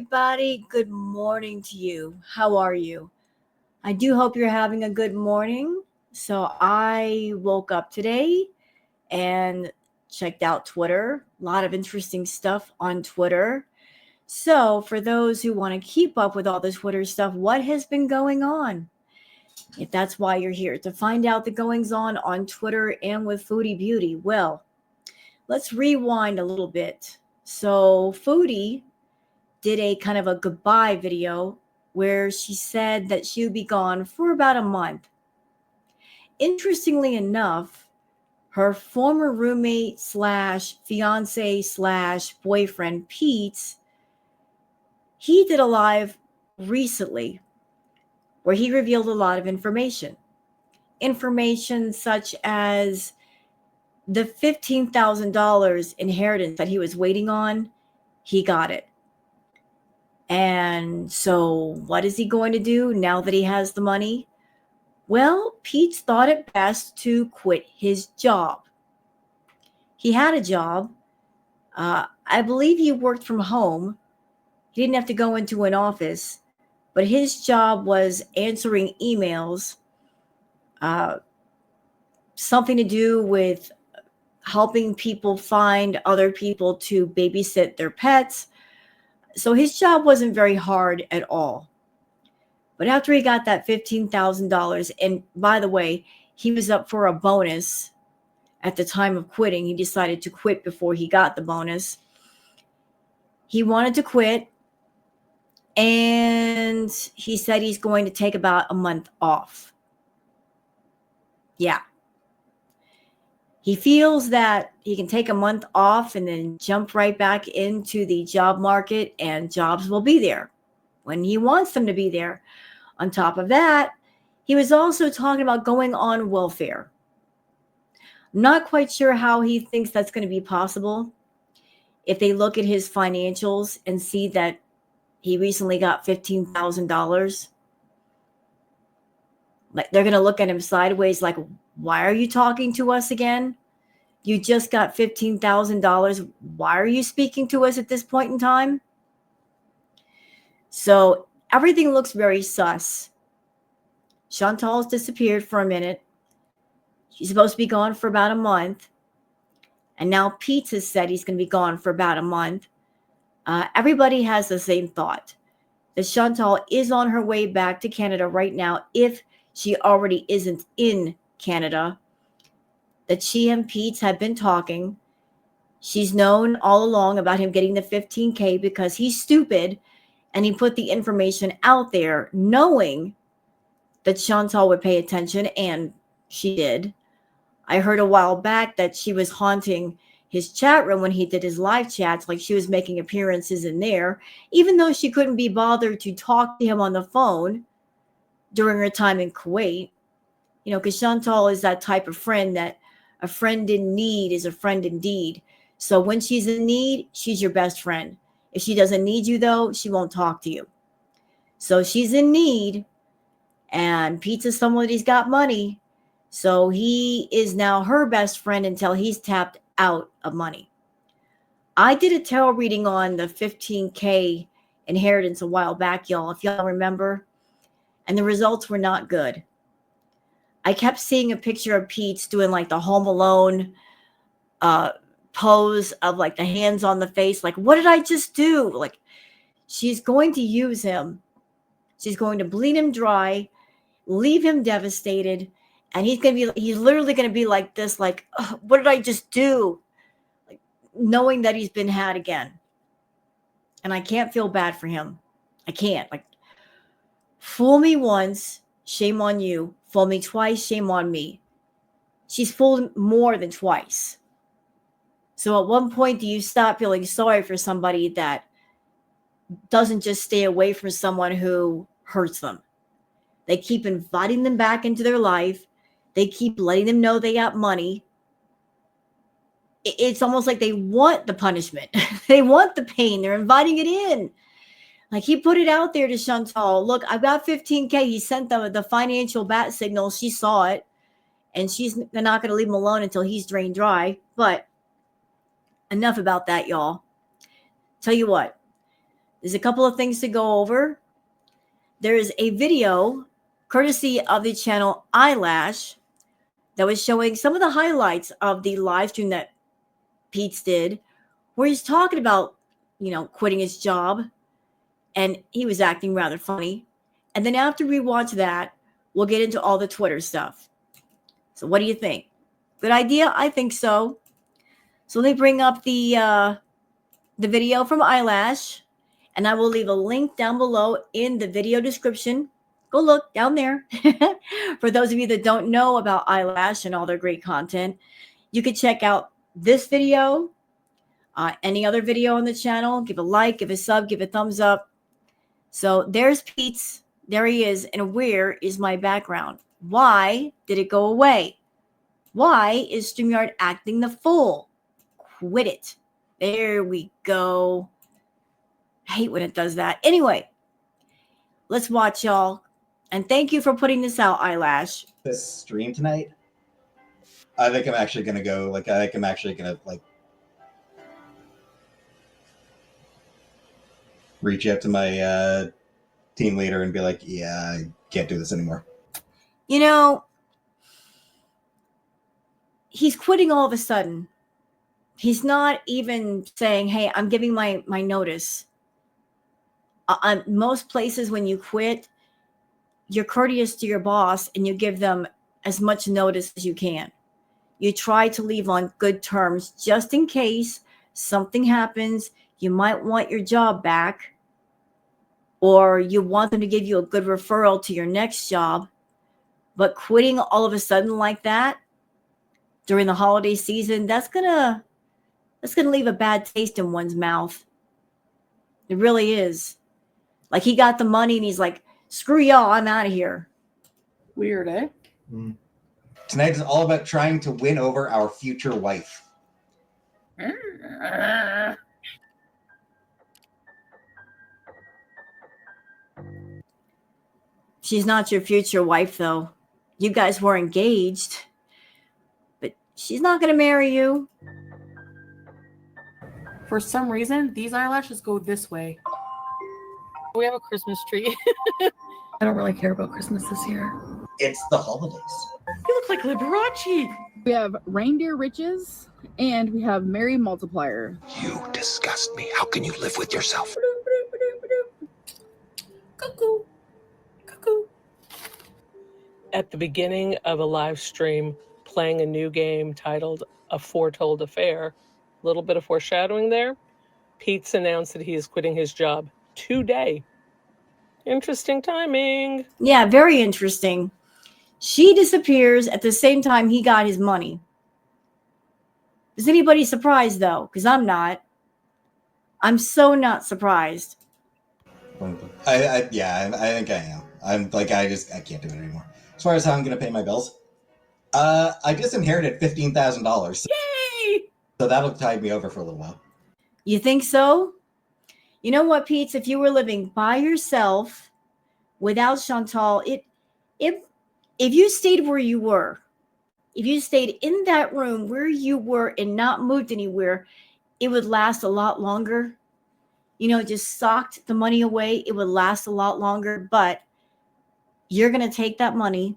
everybody. Good morning to you. How are you? I do hope you're having a good morning. So, I woke up today and checked out Twitter. A lot of interesting stuff on Twitter. So, for those who want to keep up with all the Twitter stuff, what has been going on? If that's why you're here, to find out the goings on Twitter and with Foodie Beauty. Well, let's rewind a little bit. So, Foodie did a kind of a goodbye video where she said that she would be gone for about a month. Interestingly enough, her former roommate slash fiance slash boyfriend, Peetz, he did a live recently where he revealed a lot of information. Information such as the $15,000 inheritance that he was waiting on, he got it. And so, what is he going to do now that he has the money? Well, Peetz thought it best to quit his job. He had a job. I believe he worked from home. He didn't have to go into an office, but his job was answering emails, uh, something to do with helping people find other people to babysit their pets. So his job wasn't very hard at all. But after he got that $15,000, and by the way, he was up for a bonus at the time of quitting. He decided to quit before he got the bonus. He wanted to quit, and he said he's going to take about a month off. Yeah. He feels that he can take a month off and then jump right back into the job market, and jobs will be there when he wants them to be there. On top of that, he was also talking about going on welfare. Not quite sure how he thinks that's going to be possible. If they look at his financials and see that he recently got $15,000, like they're going to look at him sideways like, why are you talking to us again? You just got $15,000. Why are you speaking to us at this point in time? So everything looks very sus. Chantal's disappeared for a minute. She's supposed to be gone for about a month. And now Peetz has said he's going to be gone for about a month. Everybody has the same thought, that Chantal is on her way back to Canada right now, if she already isn't in Canada, that she and Peetz have been talking. She's known all along about him getting the $15K because he's stupid, and he put the information out there knowing that Chantal would pay attention, and she did. I heard a while back that she was haunting his chat room when he did his live chats, like she was making appearances in there, even though she couldn't be bothered to talk to him on the phone during her time in Kuwait. You know, because Chantal is that type of friend that a friend in need is a friend indeed. So when she's in need, she's your best friend. If she doesn't need you, though, she won't talk to you. So she's in need, and Peetz is someone who's got money. So he is now her best friend until he's tapped out of money. I did a tarot reading on the $15K inheritance a while back, y'all, if y'all remember, and the results were not good. I kept seeing a picture of Peetz doing like the Home Alone pose of like the hands on the face. Like, what did I just do? Like, she's going to use him. She's going to bleed him dry, leave him devastated. And he's literally going to be like this, like, what did I just do? Like, knowing that he's been had again. And I can't feel bad for him. I can't. Like, fool me once, shame on you. Fool me twice, shame on me. She's fooled more than twice. So at one point, do you stop feeling sorry for somebody that doesn't just stay away from someone who hurts them? They keep inviting them back into their life. They keep letting them know they got money. It's almost like they want the punishment. They want the pain. They're inviting it in. Like, he put it out there to Chantal. Look, I've got $15K. He sent them the financial bat signal. She saw it. And she's not going to leave him alone until he's drained dry. But enough about that, y'all. Tell you what. There's a couple of things to go over. There is a video courtesy of the channel LASH that was showing some of the highlights of the live stream that Peetz did, where he's talking about, quitting his job, and he was acting rather funny. And then after we watch that, we'll get into all the Twitter stuff. So what do you think? Good idea? I think so. So let me bring up the video from LASH, and I will leave a link down below in the video description. Go look down there. For those of you that don't know about LASH and all their great content, you can check out this video, any other video on the channel. Give a like, give a sub, give a thumbs up. So there's Peetz. There he is. And where is my background? Why did it go away? Why is StreamYard acting the fool? Quit it. There we go. I hate when it does that. Anyway, let's watch, y'all. And thank you for putting this out, LASH. This stream tonight, I think I'm actually going to go, I think I'm actually going to, reach out to my team leader and be like, yeah, I can't do this anymore. He's quitting all of a sudden. He's not even saying, hey, I'm giving my notice. Most places when you quit, you're courteous to your boss and you give them as much notice as you can. You try to leave on good terms just in case something happens. You might want your job back, or you want them to give you a good referral to your next job. But quitting all of a sudden like that during the holiday season, that's gonna leave a bad taste in one's mouth. It really is. Like, he got the money and he's like, screw y'all, I'm out of here. Weird, eh? Mm. Tonight is all about trying to win over our future wife. She's not your future wife, though. You guys were engaged, but she's not going to marry you. For some reason, these eyelashes go this way. We have a Christmas tree. I don't really care about Christmas this year. It's the holidays. You look like Liberace. We have Reindeer Riches, and we have Merry Multiplier. You disgust me. How can you live with yourself? Cuckoo. Cuckoo. At the beginning of a live stream, playing a new game titled A Foretold Affair, a little bit of foreshadowing there, Peetz announced that he is quitting his job today. Interesting timing. Yeah, very interesting. She disappears at the same time he got his money. Is anybody surprised, though? Because I'm not. I'm so not surprised. I think I am. I'm like, I can't do it anymore. As far as how I'm going to pay my bills, I just inherited $15,000. Yay! So that'll tide me over for a little while. You think so? You know what, Peetz? If you were living by yourself without Chantal, if you stayed where you were, if you stayed in that room where you were and not moved anywhere, it would last a lot longer. Just socked the money away, it would last a lot longer. But you're going to take that money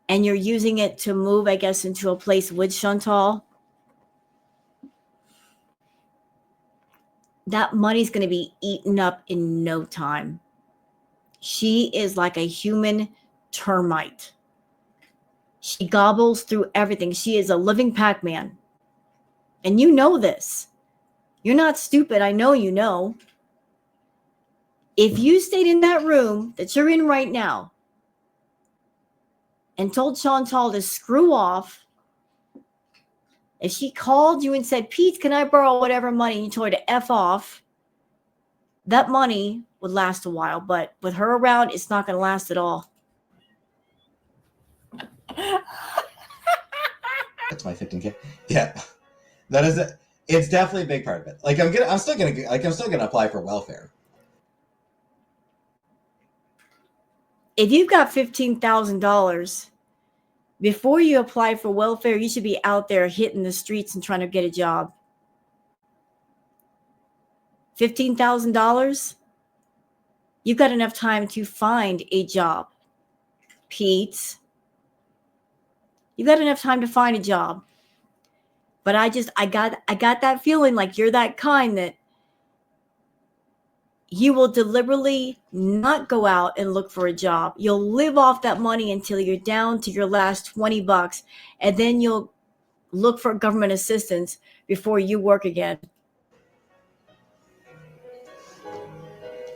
and you're using it to move, I guess, into a place with Chantal. That money's going to be eaten up in no time. She is like a human termite. She gobbles through everything. She is a living Pac-Man. And you know this. You're not stupid. I know you know. If you stayed in that room that you're in right now and told Chantal to screw off, if she called you and said, Peetz, can I borrow whatever money? And you told her to F off, that money would last a while. But with her around, it's not going to last at all. That's my 15K. Yeah, that is it. It's definitely a big part of it. Like, I'm still gonna apply for welfare. If you've got $15,000, before you apply for welfare, you should be out there hitting the streets and trying to get a job. $15,000, you've got enough time to find a job. Peetz, you've got enough time to find a job. But I got that feeling like you're that kind that you will deliberately not go out and look for a job. You'll live off that money until you're down to your last $20, and then you'll look for government assistance before you work again.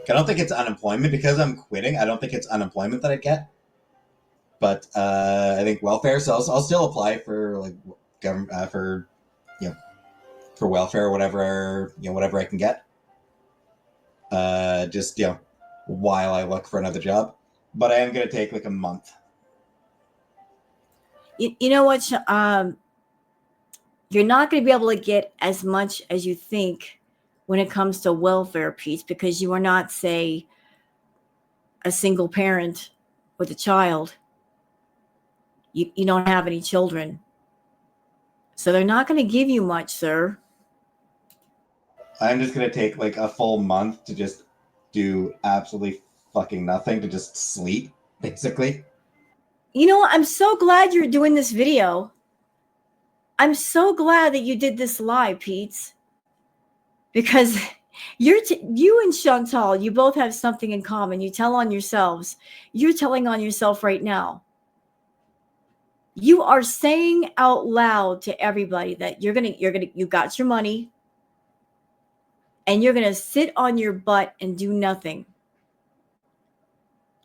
I don't think it's unemployment because I'm quitting. I don't think it's unemployment that I get, but I think welfare. So I'll still apply for like government for for welfare or whatever whatever I can get. Just while I look for another job, but I am gonna take like a month. You know what? You're not going to be able to get as much as you think when it comes to welfare, Peetz, because you are not, say, a single parent with a child. You don't have any children. So they're not going to give you much, sir. I'm just gonna take like a full month to just do absolutely fucking nothing, to just sleep, basically. You know, I'm so glad you're doing this video. I'm so glad that you did this live, Peetz, because you and Chantal, you both have something in common. You tell on yourselves. You're telling on yourself right now. You are saying out loud to everybody that you got your money and you're going to sit on your butt and do nothing.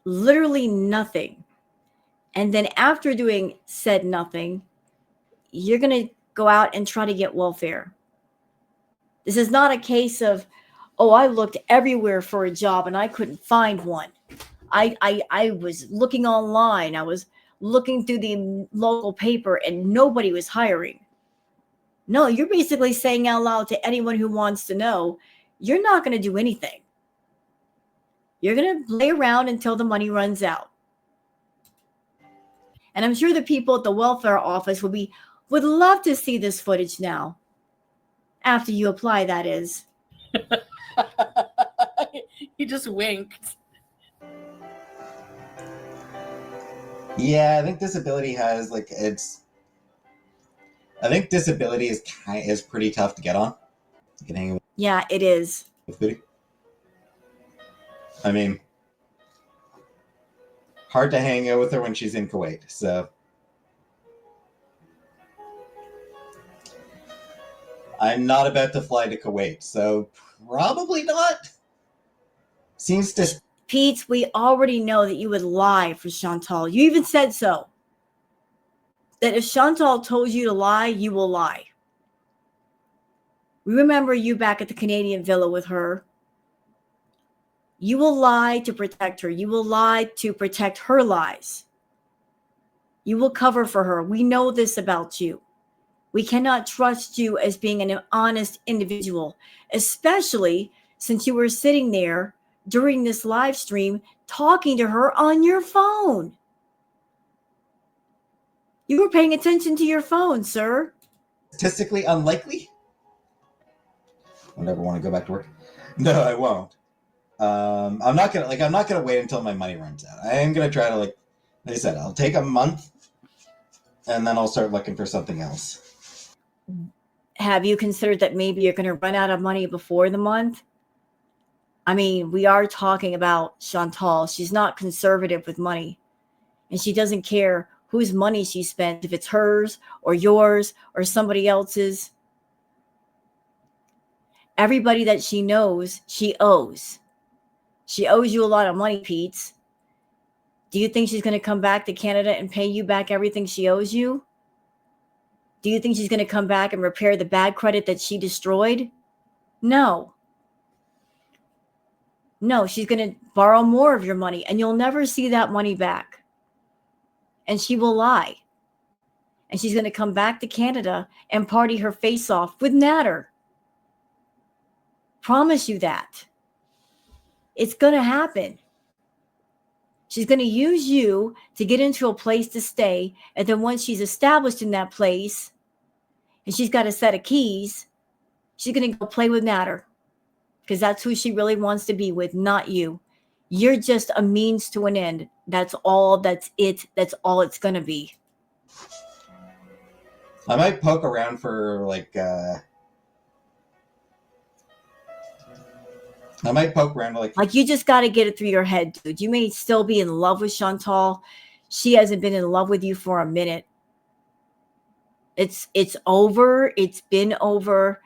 Literally nothing. And then after doing said nothing, you're going to go out and try to get welfare. This is not a case of, oh, I looked everywhere for a job and I couldn't find one. I was looking online. I was looking through the local paper and nobody was hiring. No, you're basically saying out loud to anyone who wants to know, you're not going to do anything. You're going to lay around until the money runs out. And I'm sure the people at the welfare office would love to see this footage now. After you apply, that is. He just winked. Yeah, I think disability has I think disability is pretty tough to get on. You can hang Yeah, it is. with Foodie. I mean, hard to hang out with her when she's in Kuwait, so I'm not about to fly to Kuwait, so probably not. Seems to... Peetz, we already know that you would lie for Chantal. You even said so. That if Chantal told you to lie, you will lie. We remember you back at the Canadian villa with her. You will lie to protect her. You will lie to protect her lies. You will cover for her. We know this about you. We cannot trust you as being an honest individual, especially since you were sitting there during this live stream talking to her on your phone. You were paying attention to your phone, sir. Statistically unlikely? I'll never want to go back to work. No, I won't. I'm not gonna wait until my money runs out. I am gonna try to, like I said, I'll take a month and then I'll start looking for something else. Have you considered that maybe you're going to run out of money before the month? I mean, we are talking about Chantal. She's not conservative with money. And she doesn't care whose money she spent, if it's hers or yours or somebody else's. Everybody that she knows, she owes. She owes you a lot of money, Peetz. Do you think she's going to come back to Canada and pay you back everything she owes you? Do you think she's going to come back and repair the bad credit that she destroyed? No. No, she's going to borrow more of your money and you'll never see that money back. And she will lie. And she's going to come back to Canada and party her face off with Natter. Promise you that. It's going to happen. She's going to use you to get into a place to stay. And then once she's established in that place and she's got a set of keys, she's going to go play with Natter. because that's who she really wants to be with, not you. You're just a means to an end. That's all. That's it. That's all it's going to be. I might poke around for like you just got to get it through your head, dude. You may still be in love with Chantal. She hasn't been in love with you for a minute. It's over. It's been over.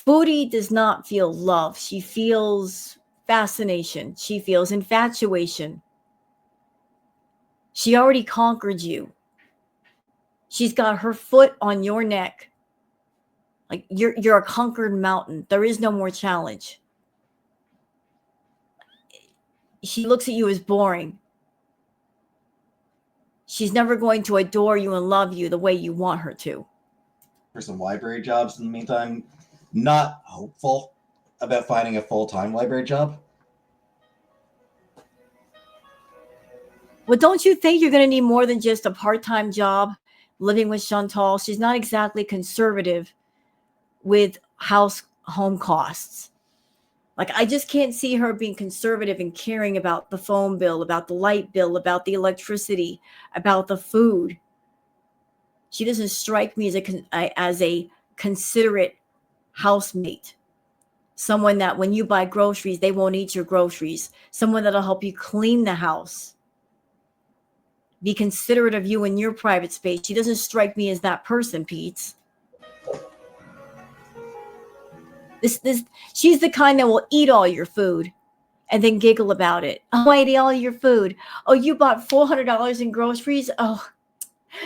Foodie does not feel love. She feels fascination. She feels infatuation. She already conquered you. She's got her foot on your neck. Like you're a conquered mountain. There is no more challenge. She looks at you as boring. She's never going to adore you and love you the way you want her to. For some library jobs in the meantime. Not hopeful about finding a full-time library job. Well, don't you think you're going to need more than just a part-time job living with Chantal? She's not exactly conservative with home costs. Like, I just can't see her being conservative and caring about the phone bill, about the light bill, about the electricity, about the food. She doesn't strike me as a considerate housemate. Someone that when you buy groceries, they won't eat your groceries. Someone that'll help you clean the house. Be considerate of you in your private space. She doesn't strike me as that person, Peetz. She's the kind that will eat all your food and then giggle about it. Oh, I ate all your food. Oh, you bought $400 in groceries? Oh,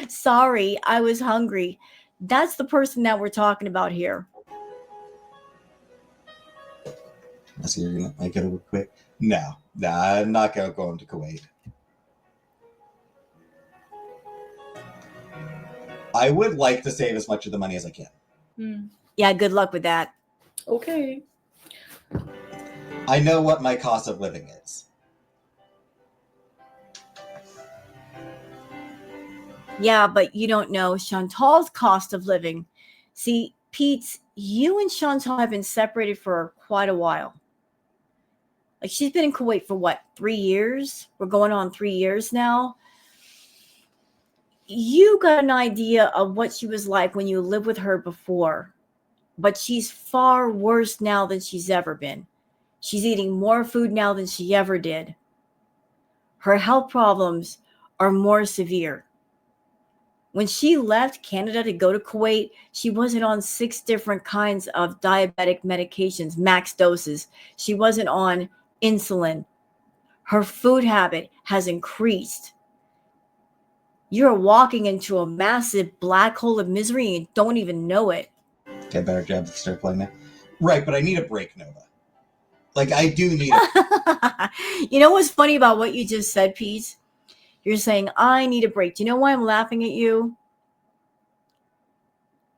sorry, I was hungry. That's the person that we're talking about here. I see you're gonna make it over quick. No, I'm not gonna go into Kuwait. I would like to save as much of the money as I can. Yeah, good luck with that. Okay. I know what my cost of living is. Yeah, but you don't know Chantal's cost of living. See, Peetz, you and Chantal have been separated for quite a while. Like, she's been in Kuwait for what, 3 years? We're going on 3 years now. You got an idea of what she was like when you lived with her before, but she's far worse now than she's ever been. She's eating more food now than she ever did. Her health problems are more severe. When she left Canada to go to Kuwait, she wasn't on 6 different kinds of diabetic medications, max doses. She wasn't on insulin. Her food habit has increased. You're walking into a massive black hole of misery and you don't even know it. Okay, better job to start playing now. Right, but I need a break, Nova. Like, I do need a... You know what's funny about what you just said, Peetz? You're saying, I need a break. Do you know why I'm laughing at you?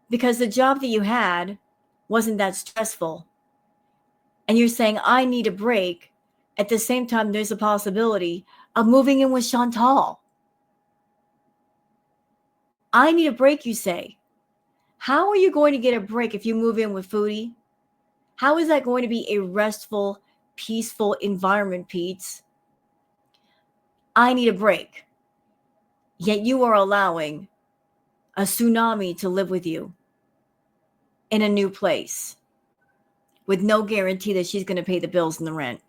Because the job that you had wasn't that stressful. And you're saying, I need a break. At the same time, there's a possibility of moving in with Chantal. I need a break, you say. How are you going to get a break if you move in with Foodie? How is that going to be a restful, peaceful environment, Peetz? I need a break. Yet you are allowing a tsunami to live with you in a new place with no guarantee that she's going to pay the bills and the rent.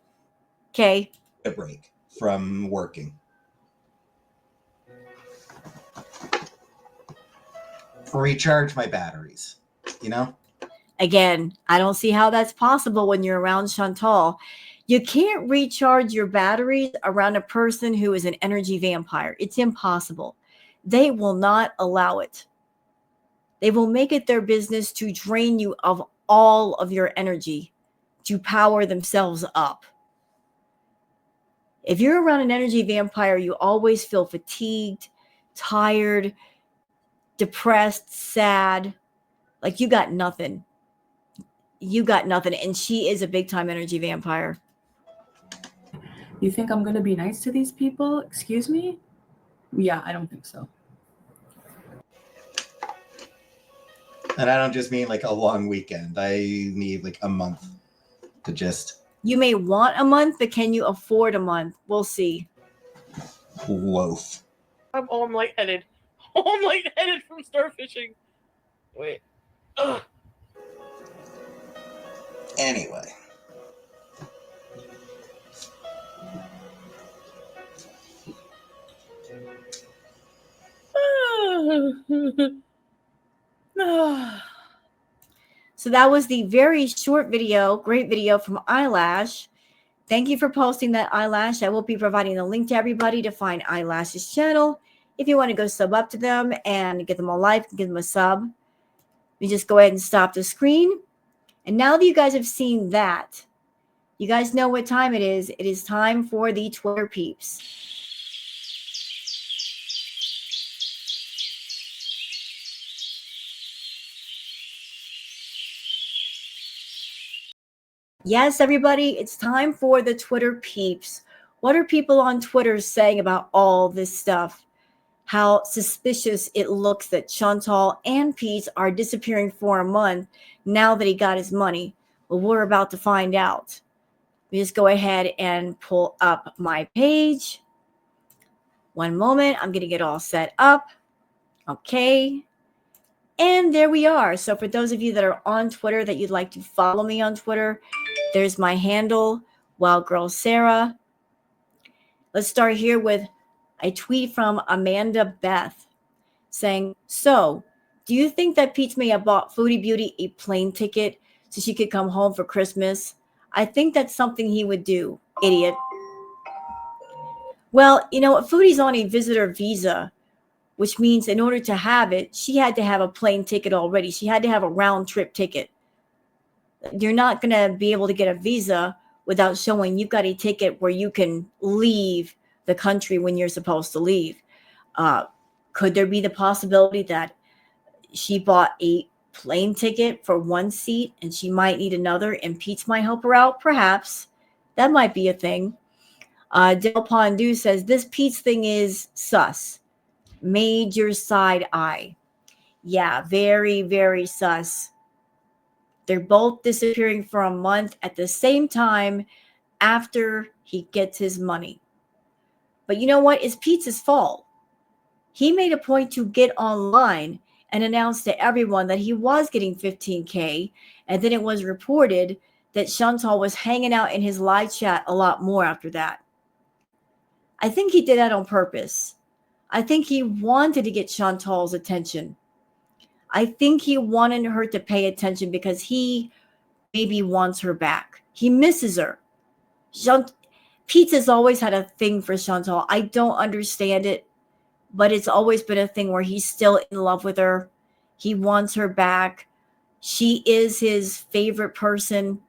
Okay? A break from working. Recharge my batteries, you know? Again, I don't see how that's possible when you're around Chantal. You can't recharge your batteries around a person who is an energy vampire. It's impossible. They will not allow it. They will make it their business to drain you of all of your energy to power themselves up. If you're around an energy vampire, you always feel fatigued, tired, depressed, sad, like you got nothing. You got nothing. And she is a big time energy vampire. You think I'm going to be nice to these people? Excuse me? Yeah, I don't think so. And I don't just mean like a long weekend. I need like a month. the gist. You may want a month, but can you afford a month? We'll see. Loaf. I'm lightheaded. I'm lightheaded from starfishing. Wait. Ugh. Anyway. So that was the very short video, great video from Eyelash. Thank you for posting that, Eyelash. I will be providing a link to everybody to find Eyelash's channel. If you want to go sub up to them and give them a like, give them a sub, you just go ahead and stop the screen. And now that you guys have seen that, you guys know what time it is. It is time for the Twitter peeps. Yes, everybody, it's time for the Twitter peeps. What are people on Twitter saying about all this stuff? How suspicious it looks that Chantal and Peetz are disappearing for a month now that he got his money. Well, we're about to find out. Let me just go ahead and pull up my page. One moment, I'm getting it all set up. Okay. And there we are. So for those of you that are on Twitter that you'd like to follow me on Twitter, there's my handle, Wild Girl Sarah. Let's start here with a tweet from Amanda Beth saying, so, do you think that Peetz may have bought Foodie Beauty a plane ticket so she could come home for Christmas? I think that's something he would do, idiot. Well, you know, Foodie's on a visitor visa, which means in order to have it, she had to have a plane ticket already. She had to have a round trip ticket. You're not going to be able to get a visa without showing you've got a ticket where you can leave the country when you're supposed to leave. Could there be the possibility that she bought a plane ticket for one seat and she might need another and Peetz might help her out? Perhaps. That might be a thing. Del Pondu says, this Peetz thing is sus. Major side eye. Yeah, very, very sus. They're both disappearing for a month at the same time after he gets his money. But you know what? It's Peetz's fault. He made a point to get online and announce to everyone that he was getting $15K. And then it was reported that Chantal was hanging out in his live chat a lot more after that. I think he did that on purpose. I think he wanted to get Chantal's attention. I think he wanted her to pay attention because he maybe wants her back. He misses her. Peetz has always had a thing for Chantal. I don't understand it, but it's always been a thing where he's still in love with her. He wants her back. She is his favorite person,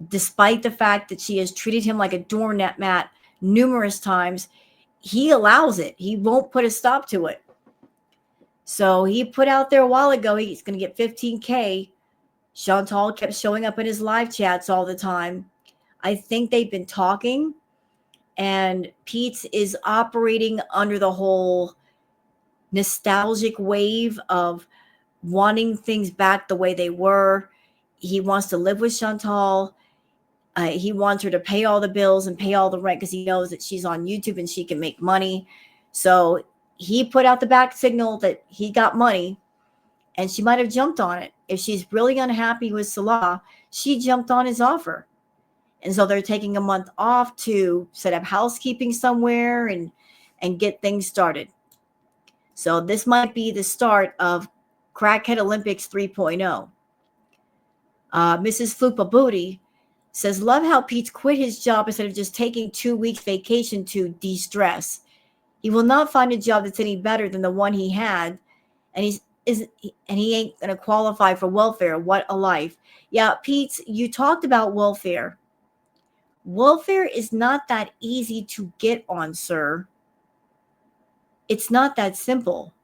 despite the fact that she has treated him like a doormat numerous times. He allows it. He won't put a stop to it. So he put out there a while ago he's going to get $15K. Chantal kept showing up in his live chats all the time. I think they've been talking, and Peetz is operating under the whole nostalgic wave of wanting things back the way they were. He wants to live with Chantal. He wants her to pay all the bills and pay all the rent because he knows that she's on YouTube and she can make money. So he put out the back signal that he got money, and she might have jumped on it. If she's really unhappy with Salah, she jumped on his offer. And so they're taking a month off to set up housekeeping somewhere and get things started. So this might be the start of Crackhead Olympics 3.0. Mrs. Flupa Booty says, love how Peetz quit his job instead of just taking 2 weeks vacation to de-stress. He will not find a job that's any better than the one he had, and he ain't going to qualify for welfare. What a life. Yeah, Peetz, you talked about welfare. Welfare is not that easy to get on, sir. It's not that simple.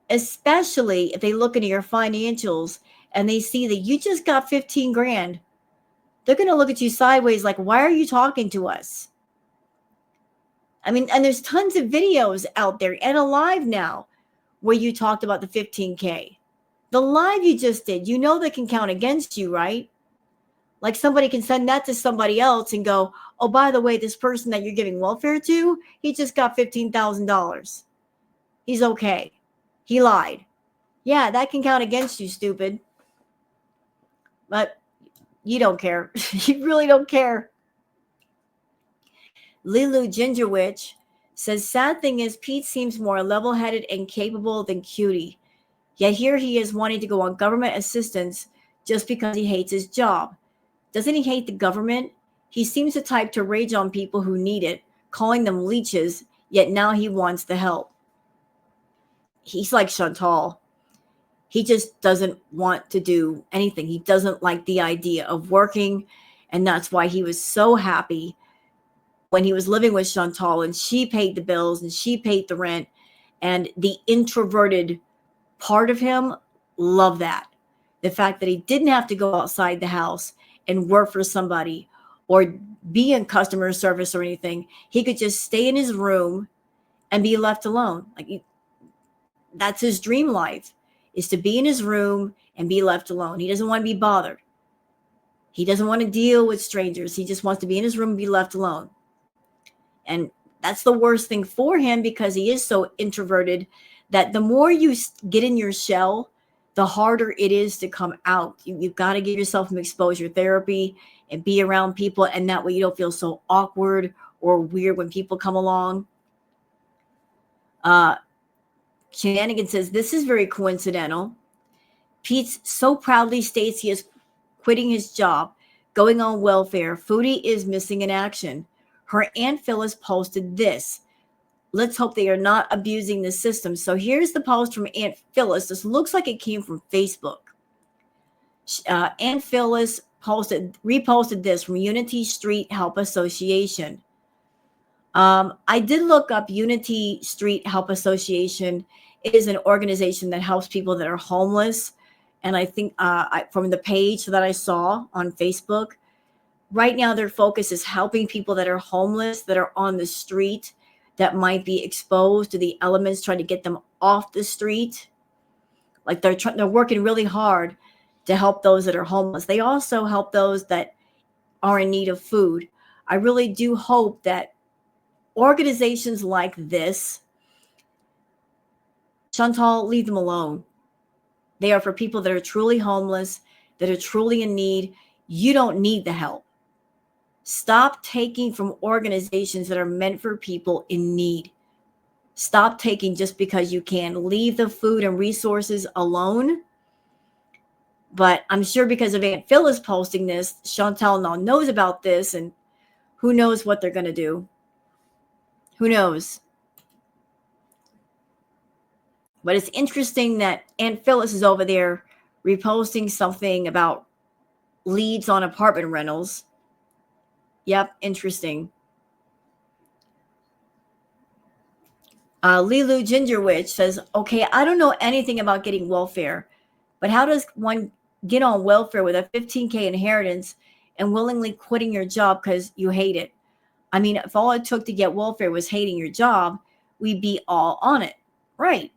Especially if they look into your financials and they see that you just got 15 grand. They're going to look at you sideways like, why are you talking to us? I mean, and there's tons of videos out there and alive now where you talked about the 15K. The live you just did, you know they can count against you, right? Like somebody can send that to somebody else and go, oh, by the way, this person that you're giving welfare to, he just got $15,000. He's okay. He lied. Yeah, that can count against you, stupid. But you don't care. You really don't care. Lilu Ginger Witch says, sad thing is Pete seems more level-headed and capable than Cutie. Yet here he is wanting to go on government assistance just because he hates his job. Doesn't he hate the government? He seems the type to rage on people who need it, calling them leeches, yet now he wants the help. He's like Chantal. He just doesn't want to do anything. He doesn't like the idea of working, and that's why he was so happy when he was living with Chantal and she paid the bills and she paid the rent, and the introverted part of him loved that. The fact that he didn't have to go outside the house and work for somebody or be in customer service or anything. He could just stay in his room and be left alone. That's his dream life, is to be in his room and be left alone. He doesn't want to be bothered. He doesn't want to deal with strangers. He just wants to be in his room and be left alone. And that's the worst thing for him, because he is so introverted that the more you get in your shell, the harder it is to come out. You've got to give yourself some exposure therapy and be around people, and that way you don't feel so awkward or weird when people come along. Shenanigan says, this is very coincidental. Peetz so proudly states he is quitting his job, going on welfare. Foodie is missing in action. Her Aunt Phyllis posted this. Let's hope they are not abusing the system. So here's the post from Aunt Phyllis. This looks like it came from Facebook. Aunt Phyllis reposted this from Unity Street Help Association. I did look up Unity Street Help Association. It is an organization that helps people that are homeless. And I think from the page that I saw on Facebook, right now their focus is helping people that are homeless, that are on the street, that might be exposed to the elements, trying to get them off the street. Like they're working really hard to help those that are homeless. They also help those that are in need of food. I really do hope that organizations like this, Chantal, leave them alone. They are for people that are truly homeless, that are truly in need. You don't need the help. Stop taking from organizations that are meant for people in need. Stop taking just because you can. Leave the food and resources alone. But I'm sure because of Aunt Phyllis posting this, Chantal now knows about this, and who knows what they're going to do. Who knows? But it's interesting that Aunt Phyllis is over there reposting something about leads on apartment rentals. Yep, interesting. Lilu Ginger Witch says, okay, I don't know anything about getting welfare, but how does one get on welfare with a $15K inheritance and willingly quitting your job because you hate it? I mean, if all it took to get welfare was hating your job, we'd be all on it. Right.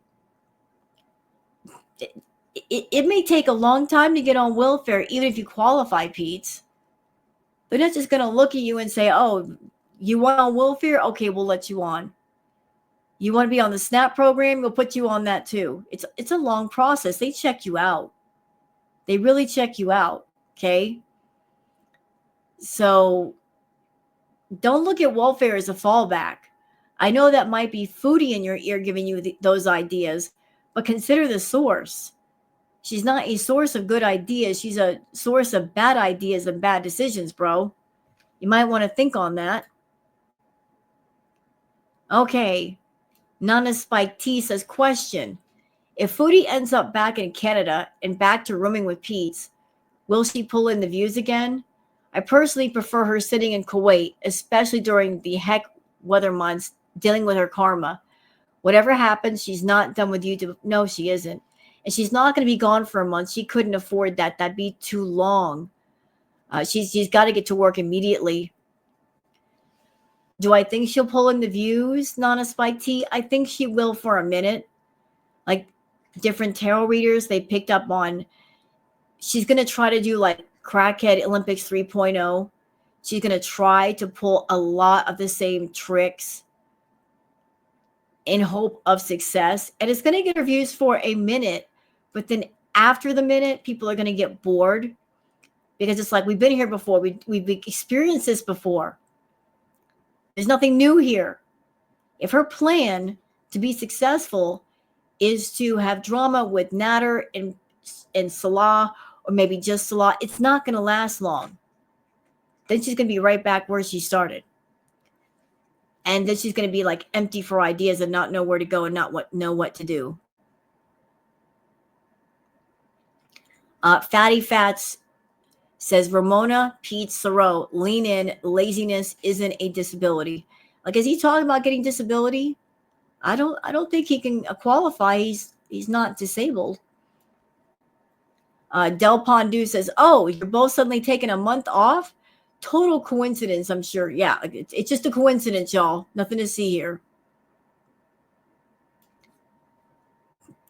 It may take a long time to get on welfare, even if you qualify, Peetz. They're not just going to look at you and say, oh, you want on welfare? Okay, we'll let you on. You want to be on the SNAP program? We'll put you on that too. It's a long process. They check you out. They really check you out, okay? So don't look at welfare as a fallback. I know that might be Foodie in your ear giving you those ideas, but consider the source. She's not a source of good ideas. She's a source of bad ideas and bad decisions, bro. You might want to think on that. Okay. Nana Spike T says, question. If Foodie ends up back in Canada and back to rooming with Peetz, will she pull in the views again? I personally prefer her sitting in Kuwait, especially during the heck weather months, dealing with her karma. Whatever happens, she's not done with YouTube. No, she isn't. And she's not going to be gone for a month. She couldn't afford that. That'd be too long. She's got to get to work immediately. Do I think she'll pull in the views, Nana Spike T? I think she will for a minute. Like different tarot readers, they picked up on, she's going to try to do like Crackhead Olympics 3.0. She's going to try to pull a lot of the same tricks in hope of success. And it's going to get her views for a minute. But then after the minute, people are going to get bored because it's like, we've been here before. We've experienced this before. There's nothing new here. If her plan to be successful is to have drama with Nader and Salah, or maybe just Salah, it's not going to last long. Then she's going to be right back where she started. And then she's going to be like empty for ideas and not know where to go and not know what to do. Fatty Fats says, Ramona, Peetz, Thoreau, lean in. Laziness isn't a disability. Like, is he talking about getting disability? I don't think he can qualify. He's not disabled. Del Pondu says, oh, you're both suddenly taking a month off? Total coincidence, I'm sure. Yeah, it's just a coincidence, y'all. Nothing to see here.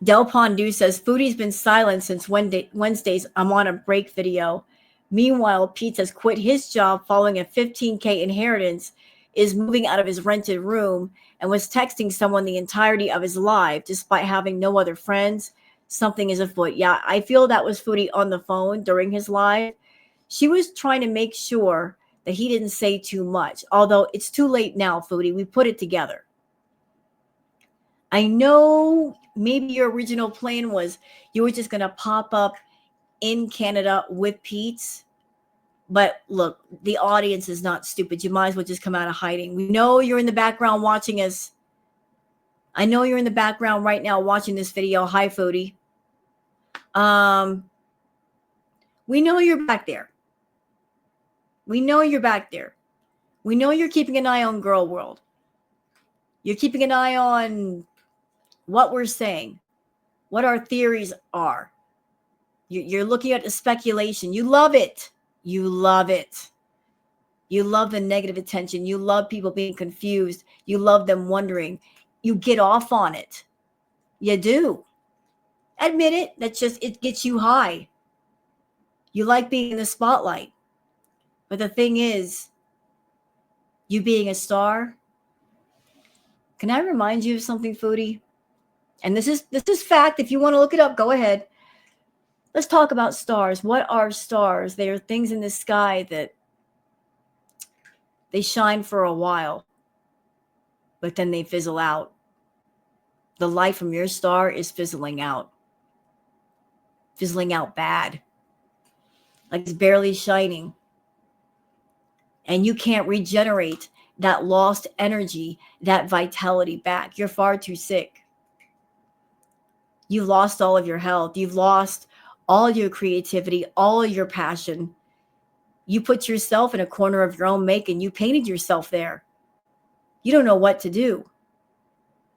Del Pondu says, Foodie's been silent since Wednesday's I'm on a break video. Meanwhile, Peetz has quit his job following a $15K inheritance, is moving out of his rented room, and was texting someone the entirety of his live despite having no other friends. Something is afoot. Yeah, I feel that was Foodie on the phone during his live. She was trying to make sure that he didn't say too much. Although it's too late now, Foodie. We put it together. I know maybe your original plan was you were just going to pop up in Canada with Peetz. But look, the audience is not stupid. You might as well just come out of hiding. We know you're in the background watching us. I know you're in the background right now watching this video. Hi, Foodie. We know you're back there. We know you're back there. We know you're keeping an eye on Girl World. You're keeping an eye on what we're saying, what our theories are. You're looking at the speculation. You love it. You love it. You love the negative attention. You love people being confused. You love them wondering. You get off on it. You do. Admit it. It gets you high. You like being in the spotlight. But the thing is, you being a star, can I remind you of something, Foodie? And this is fact. If you want to look it up, go ahead. Let's talk about stars. What are stars? They are things in the sky that they shine for a while, but then they fizzle out. The light from your star is fizzling out bad. Like it's barely shining. And you can't regenerate that lost energy, that vitality back. You're far too sick. You've lost all of your health. You've lost all your creativity, all your passion. You put yourself in a corner of your own making. You painted yourself there. You don't know what to do.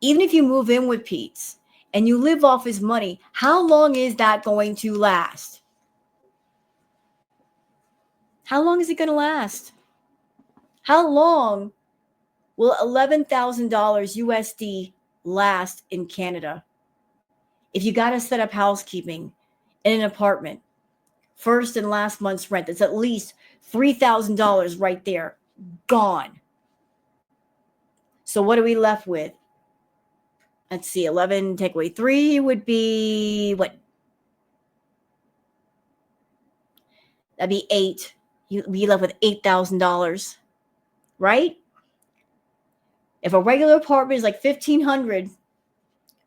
Even if you move in with Peetz and you live off his money, how long is that going to last? How long is it going to last? How long will $11,000 USD last in Canada? If you got to set up housekeeping in an apartment, first and last month's rent, that's at least $3,000 right there, gone. So what are we left with? Let's see, 11 take away 3 would be what? That'd be 8. You'd be left with $8,000, right? If a regular apartment is like $1,500,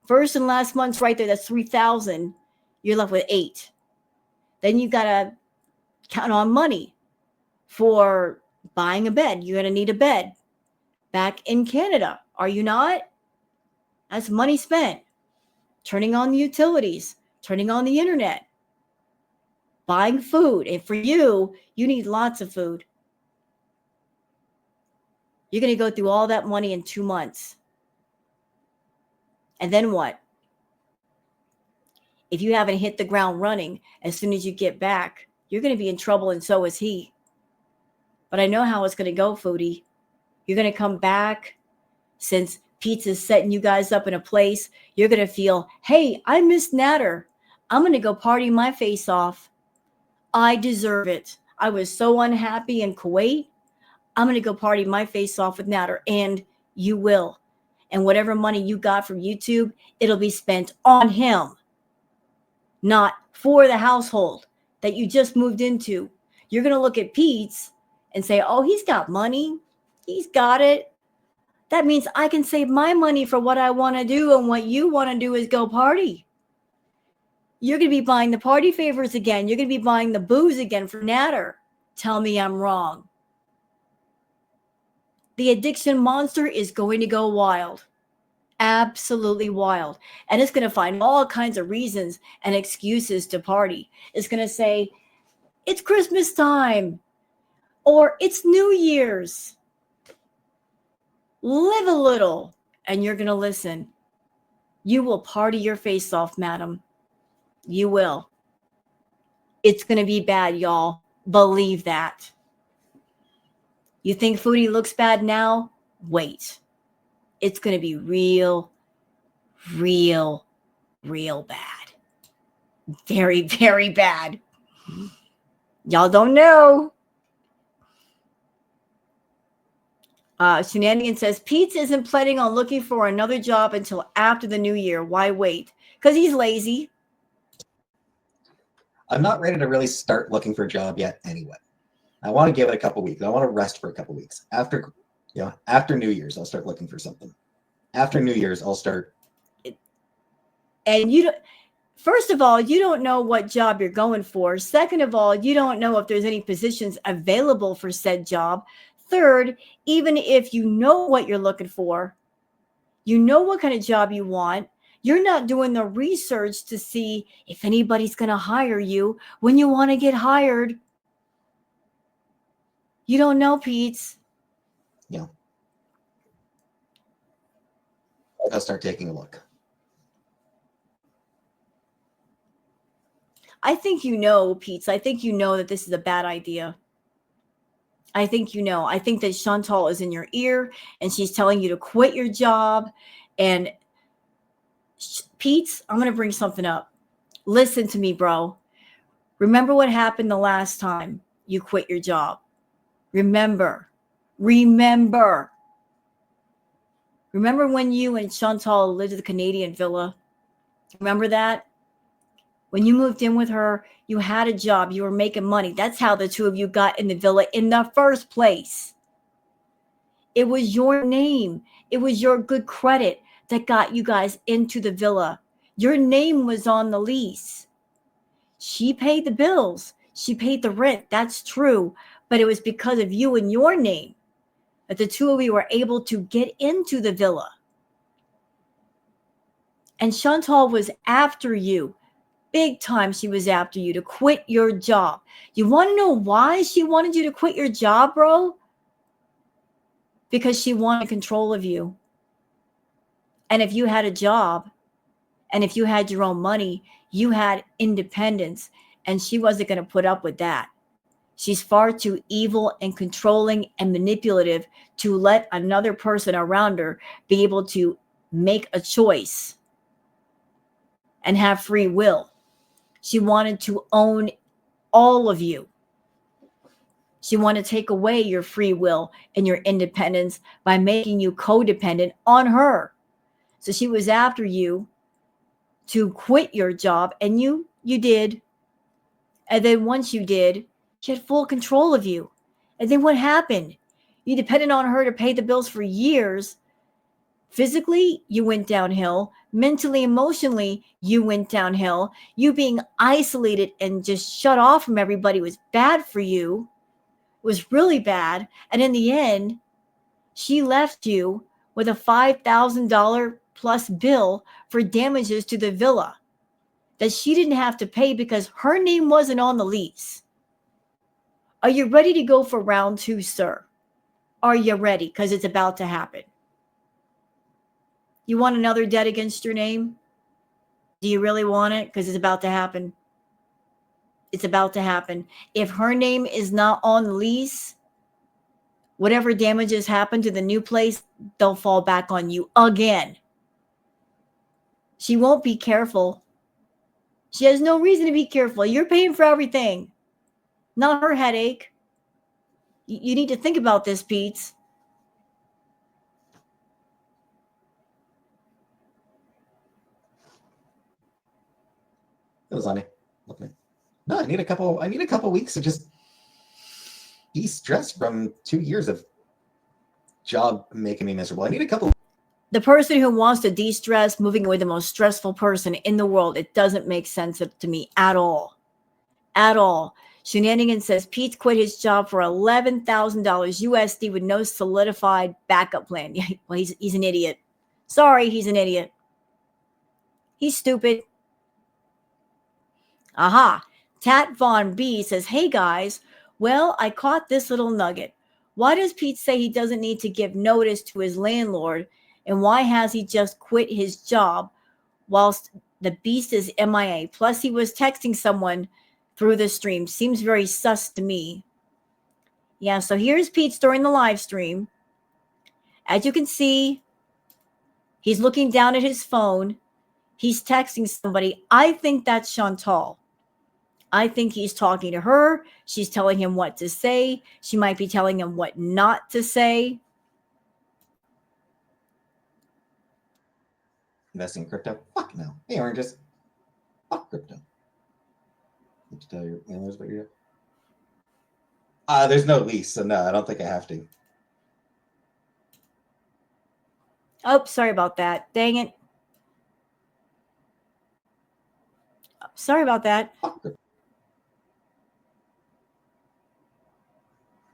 first and last month's right there, that's $3,000. You're left with 8. Then you gotta count on money for buying a bed. You're gonna need a bed back in Canada, are you not? That's money spent. Turning on the utilities, turning on the internet, buying food. And for you, you need lots of food. You're gonna go through all that money in 2 months. And then what? If you haven't hit the ground running as soon as you get back, you're going to be in trouble, and so is he. But I know how it's going to go, Foodie. You're going to come back. Since Peetz is setting you guys up in a place, you're going to feel, hey, I miss Nader. I'm going to go party my face off. I deserve it. I was so unhappy in Kuwait. I'm going to go party my face off with Nader, and you will. And whatever money you got from YouTube, it'll be spent on him, not for the household that you just moved into. You're going to look at Peetz and say, oh, he's got money. He's got it. That means I can save my money for what I want to do, and what you want to do is go party. You're going to be buying the party favors again. You're going to be buying the booze again for Nader. Tell me I'm wrong. The addiction monster is going to go wild. Absolutely wild. And it's going to find all kinds of reasons and excuses to party. It's going to say, it's Christmas time, or it's New Year's. Live a little, and you're going to listen. You will party your face off, madam. You will. It's going to be bad, y'all. Believe that. You think Foodie looks bad now? Wait. It's going to be real, real, real bad. Very, very bad. Y'all don't know. Shenanigan says, Peetz isn't planning on looking for another job until after the new year. Why wait? Because he's lazy. I'm not ready to really start looking for a job yet anyway. I want to give it a couple weeks. I want to rest for a couple weeks. After New Year's, I'll start looking for something. After New Year's, I'll start. And you don't, first of all, you don't know what job you're going for. Second of all, you don't know if there's any positions available for said job. Third, even if you know what you're looking for, you know what kind of job you want, you're not doing the research to see if anybody's going to hire you when you want to get hired. You don't know, Peetz. Yeah. I'll start taking a look. I think you know, Peetz. I think you know that this is a bad idea. I think you know. I think that Chantal is in your ear and she's telling you to quit your job. And Peetz, I'm going to bring something up. Listen to me, bro. Remember what happened the last time you quit your job. Remember when you and Chantal lived at the Canadian villa? Remember that? When you moved in with her, you had a job. You were making money. That's how the two of you got in the villa in the first place. It was your name. It was your good credit that got you guys into the villa. Your name was on the lease. She paid the bills. She paid the rent. That's true. But it was because of you and your name that the two of you were able to get into the villa. And Chantal was after you. Big time she was after you to quit your job. You want to know why she wanted you to quit your job, bro? Because she wanted control of you. And if you had a job, and if you had your own money, you had independence, and she wasn't going to put up with that. She's far too evil and controlling and manipulative to let another person around her be able to make a choice and have free will. She wanted to own all of you. She wanted to take away your free will and your independence by making you codependent on her. So she was after you to quit your job, and you did. And then once you did, she had full control of you. And then what happened? You depended on her to pay the bills for years. Physically, you went downhill. Mentally, emotionally, you went downhill. You being isolated and just shut off from everybody was bad for you. It was really bad. And in the end, she left you with a $5,000 plus bill for damages to the villa that she didn't have to pay because her name wasn't on the lease. Are you ready to go for round two, sir? Are you ready? Because it's about to happen. You want another debt against your name? Do you really want it? Because it's about to happen. It's about to happen. If her name is not on the lease, whatever damages happen to the new place, they'll fall back on you again. She won't be careful. She has no reason to be careful. You're paying for everything. Not her headache. You need to think about this, Peetz. It was honey. Okay. No, I need a couple weeks to just de-stress from 2 years of job making me miserable. I need a couple. The person who wants to de-stress, moving away the most stressful person in the world, it doesn't make sense to me at all. At all. Shenanigans says Peetz quit his job for $11,000 USD with no solidified backup plan. Well, he's an idiot. Sorry, he's an idiot. He's stupid. Aha. Tat Von B says, hey guys, well, I caught this little nugget. Why does Peetz say he doesn't need to give notice to his landlord? And why has he just quit his job whilst the beast is MIA? Plus, he was texting someone through the stream. Seems very sus to me. Yeah, so here's Peetz during the live stream. As you can see, he's looking down at his phone. He's texting somebody. I think that's Chantal. I think he's talking to her. She's telling him what to say. She might be telling him what not to say. Investing in crypto? Fuck no. Hey, oranges. Fuck crypto. Need to tell your landlords what you're doing? There's no lease, so no, I don't think I have to. Oh, sorry about that. Dang it. Sorry about that. Fuck crypto.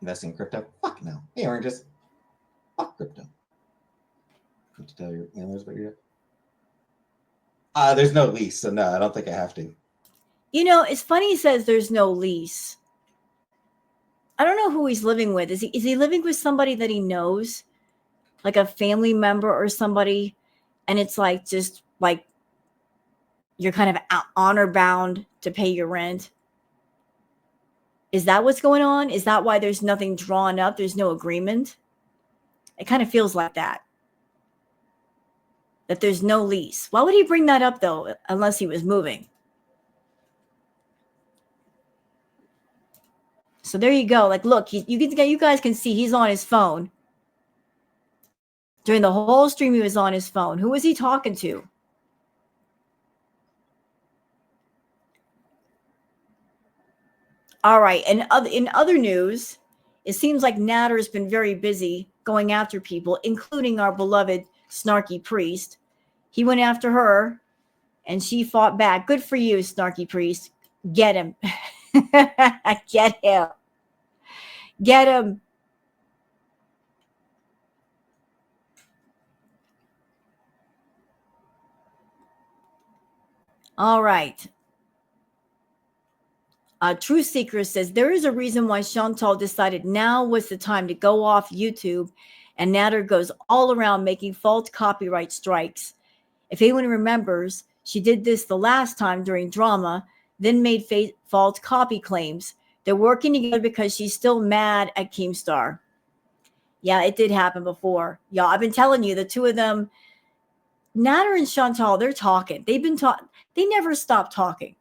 Investing in crypto? Fuck no. Hey, oranges. Fuck crypto. Need to tell your landlords what you're doing? There's no lease, so no, I don't think I have to. You know, it's funny he says there's no lease. I don't know who he's living with. Is he living with somebody that he knows? Like a family member or somebody? And it's like just like you're kind of honor bound to pay your rent. Is that what's going on? Is that why there's nothing drawn up? There's no agreement? It kind of feels like that. That there's no lease. Why would he bring that up, though, unless he was moving? So there you go. Like, look, you guys can see he's on his phone. During the whole stream, he was on his phone. Who was he talking to? All right. And in other news, it seems like Natter's been very busy going after people, including our beloved Snarky Priest. He went after her, and she fought back. Good for you, Snarky Priest. Get him. Get him. Get him. All right. True Seeker says, there is a reason why Chantal decided now was the time to go off YouTube, and Natter goes all around making false copyright strikes. If anyone remembers, she did this the last time during drama, then made false copy claims. They're working together because she's still mad at Keemstar. Yeah, it did happen before. Y'all, I've been telling you, the two of them, Natter and Chantal, they're talking. They've been talking. They never stop talking.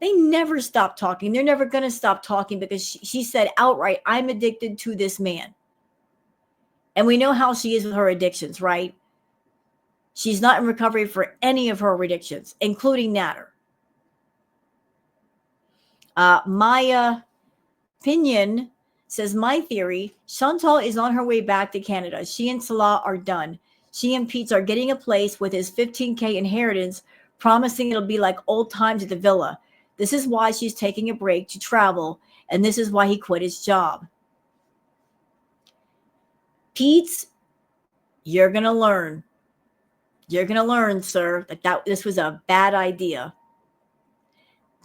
They never stop talking. They're never going to stop talking because she said outright, I'm addicted to this man. And we know how she is with her addictions, right? She's not in recovery for any of her addictions, including Natter. Maya Pinion says, my theory, Chantal is on her way back to Canada. She and Salah are done. She and Peetz are getting a place with his $15K inheritance, promising it'll be like old times at the villa. This is why she's taking a break to travel, and this is why he quit his job. Peetz, you're going to learn. You're going to learn, sir, that this was a bad idea.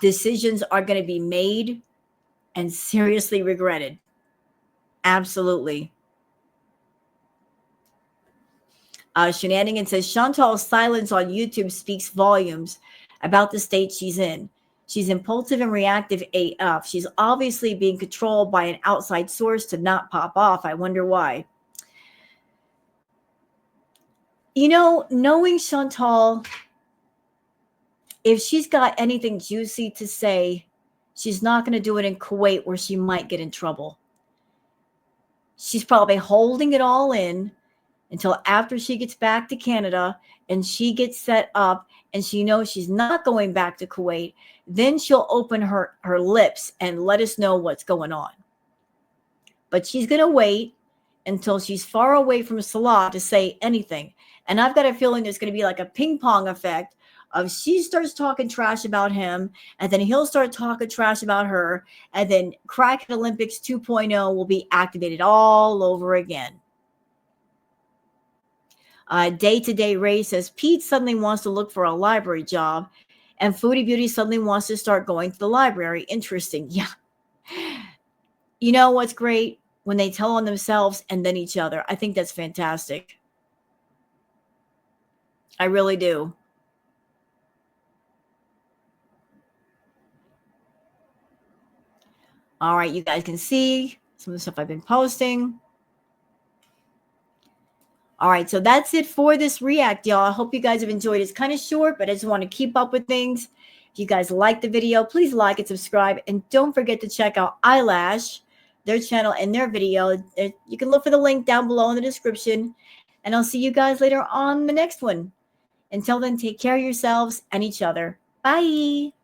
Decisions are going to be made and seriously regretted. Absolutely. Shenanigans says, Chantal's silence on YouTube speaks volumes about the state she's in. She's impulsive and reactive AF. She's obviously being controlled by an outside source to not pop off. I wonder why. You know, knowing Chantal, if she's got anything juicy to say, She's not going to do it in Kuwait where she might get in trouble. She's probably holding it all in until after she gets back to Canada and she gets set up and she knows she's not going back to Kuwait. Then she'll open her lips and let us know what's going on. But she's going to wait until she's far away from Salah to say anything. And I've got a feeling there's going to be like a ping pong effect of she starts talking trash about him, and then he'll start talking trash about her, and then Crack Olympics 2.0 will be activated all over again. Day-to-day Ray says, Pete suddenly wants to look for a library job, and Foodie Beauty suddenly wants to start going to the library. Interesting. Yeah. You know what's great? When they tell on themselves and then each other. I think that's fantastic. I really do. All right, you guys can see some of the stuff I've been posting. All right, so that's it for this react, y'all. I hope you guys have enjoyed it. It's kind of short, but I just want to keep up with things. If you guys like the video, please like and subscribe. And don't forget to check out LASH, their channel and their video. You can look for the link down below in the description. And I'll see you guys later on the next one. Until then, take care of yourselves and each other. Bye.